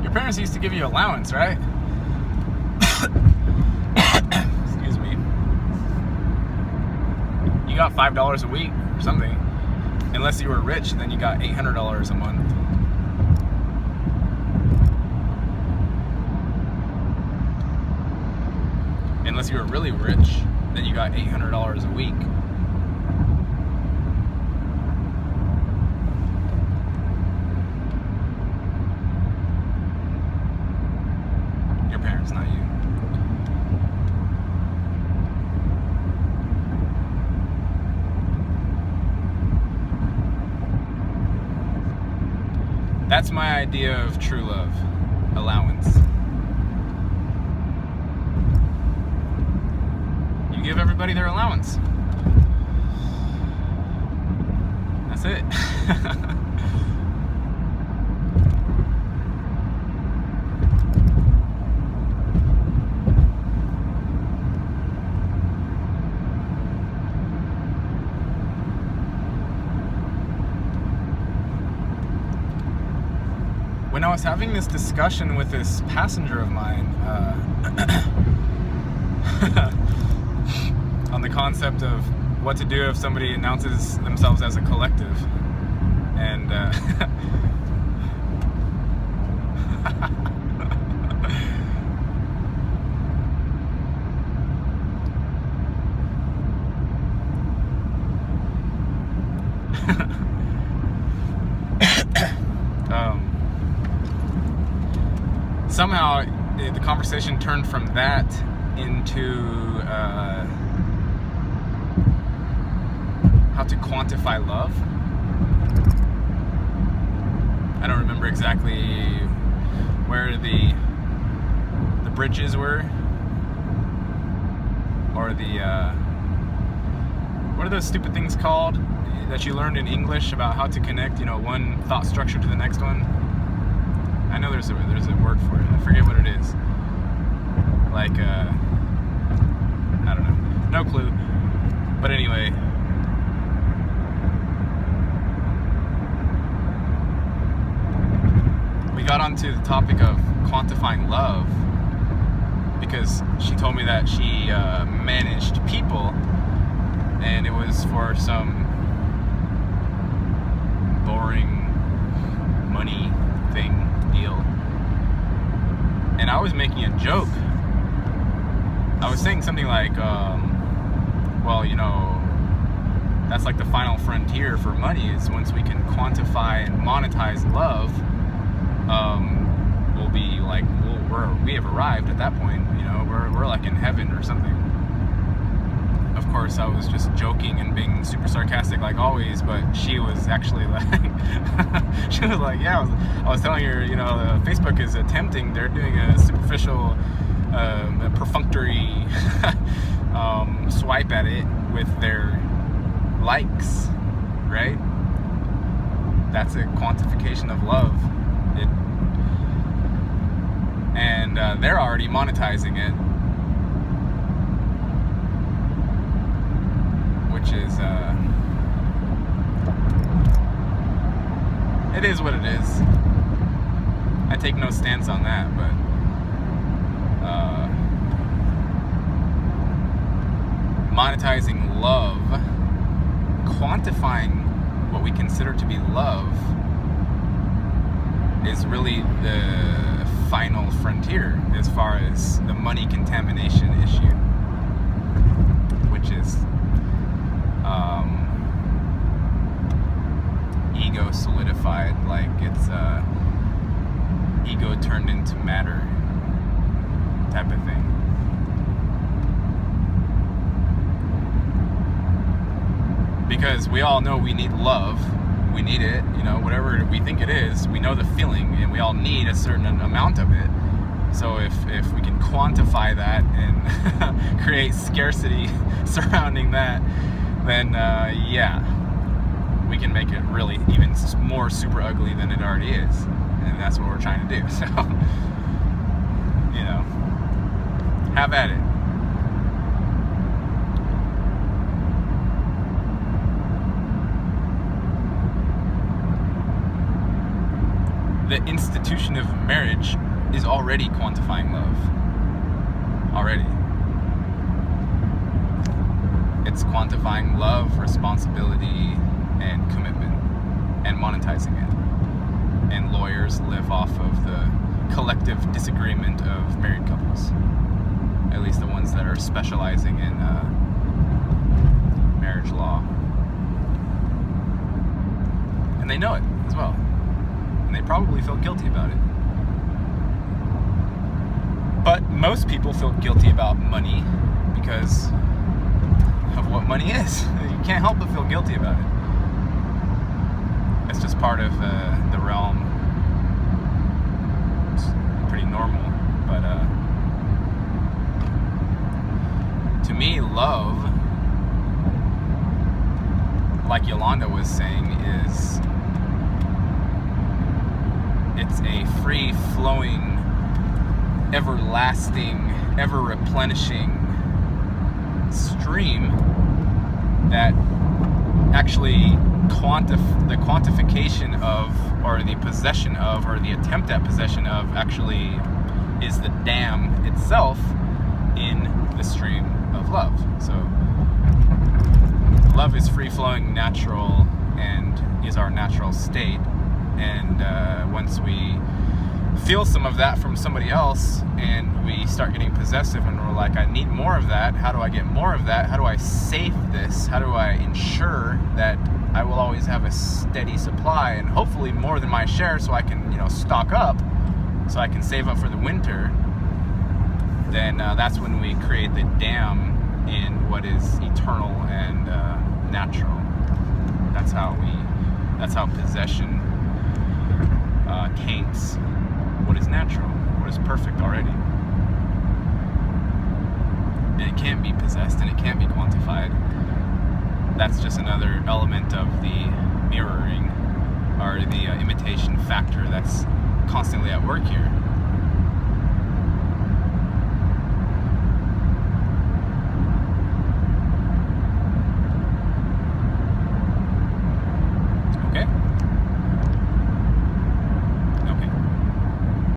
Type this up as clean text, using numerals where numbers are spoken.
Your parents used to give you allowance, right? Excuse me. You got $5 a week or something. Unless you were rich, then you got $800 a month. Unless you were really rich, then you got $800 a week. Your parents, not you. That's my idea of true love. Allowance. You give everybody their allowance. That's it. When I was having this discussion with this passenger of mine, on the concept of what to do if somebody announces themselves as a collective, and somehow the conversation turned from that into how to quantify love. I don't remember exactly where the bridges were, or the what are those stupid things called that you learned in English about how to connect, one thought structure to the next one. I know there's a word for it. I forget what it is. Like I don't know. No clue. But anyway, we got onto the topic of quantifying love because she told me that she managed people, and it was for some boring money thing deal. And I was making a joke. I was saying something like, well, that's like the final frontier for money is once we can quantify and monetize love, we'll be like, we have arrived at that point. We're like in heaven or something. Of course, I was just joking and being super sarcastic like always, but she was actually like, she was like, yeah, I was telling her, Facebook is attempting, they're doing a superficial, a perfunctory swipe at it with their likes, right? That's a quantification of love. And they're already monetizing it, which is it is what it is. I take no stance on that, but monetizing love, quantifying what we consider to be love, is really the final frontier as far as the money contamination issue, which is ego solidified, like it's ego turned into matter type of thing. Because we all know we need love. We need it, whatever we think it is, we know the feeling, and we all need a certain amount of it. So if we can quantify that and create scarcity surrounding that, then yeah, we can make it really even more super ugly than it already is. And that's what we're trying to do. So, have at it. the institution of marriage is already quantifying love. Already. It's quantifying love, responsibility, and commitment, and monetizing it. And lawyers live off of the collective disagreement of married couples. At least the ones that are specializing in marriage law. And they know it as well. And they probably feel guilty about it. But most people feel guilty about money because of what money is. You can't help but feel guilty about it. It's just part of the realm. It's pretty normal. But to me, love, like Yolanda was saying, is it's a free-flowing, everlasting, ever-replenishing stream that actually the quantification of, or the possession of, or the attempt at possession of actually is the dam itself in the stream of love. So love is free-flowing, natural, and is our natural state. And once we feel some of that from somebody else and we start getting possessive and we're like, I need more of that. How do I get more of that? How do I save this? How do I ensure that I will always have a steady supply and hopefully more than my share so I can, stock up so I can save up for the winter? Then that's when we create the dam in what is eternal and natural. That's how possession taints what is natural, what is perfect already. And it can't be possessed and it can't be quantified. That's just another element of the mirroring or the imitation factor that's constantly at work here.